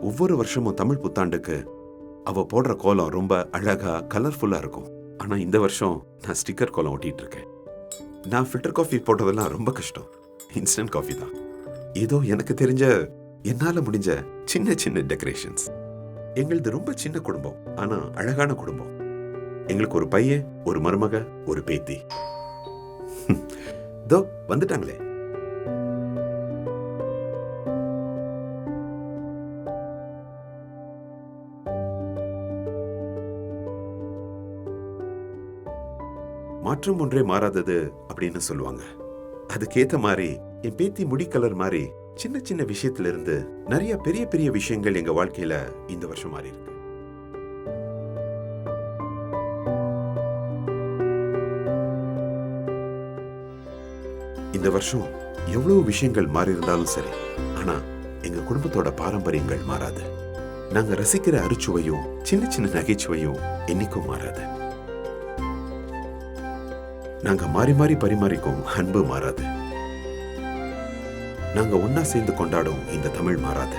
ஒவ்வொரு வருஷமும் தமிழ் புத்தாண்டுக்கு அவ போடுற கோலம் ரொம்ப அழகா கலர்ஃபுல்லா இருக்கும். ஆனா இந்த வருஷம் நான் ஸ்டிக்கர் கோலம் ஒட்டிட்டு இருக்கேன். நான் ஃபில்டர் காஃபி போட்டதெல்லாம் ரொம்ப கஷ்டம். இன்ஸ்டன்ட் காஃபி தான். ஏதோ எனக்கு தெரிஞ்ச என்னால முடிஞ்ச சின்ன சின்ன டெக்கரேஷன்ஸ். எங்களது ரொம்ப சின்ன குடும்பம், ஆனா அழகான குடும்பம். எங்களுக்கு ஒரு பையன், ஒரு மருமக, ஒரு பேத்தி. தோ வந்துட்டாங்களே. மாற்றம் ஒன்றே மாறாதது அப்படின்னு சொல்லுவாங்க. அதுக்கேத்த மாதிரி என் பேத்தி முடி கலர் மாதிரி சின்ன சின்ன விஷயத்துல இருந்து நிறைய பெரிய பெரிய விஷயங்கள் எங்க வாழ்க்கையில இந்த வருஷம் மாறி இருக்கு. இந்த வருஷம் எவ்வளவு விஷயங்கள் மாறி இருந்தாலும் சரி, ஆனா எங்க குடும்பத்தோட பாரம்பரியங்கள் மாறாது. நாங்க ரசிக்கிற அறுச்சுவையும் சின்ன சின்ன நகைச்சுவையும் என்னைக்கும் மாறாது. நாங்க மாறி மாறி பரிமாறிக்கும் அன்பு மாறாது. நாங்க ஒன்னா சேர்ந்து கொண்டாடும் இந்த தமிழ் மாறாது.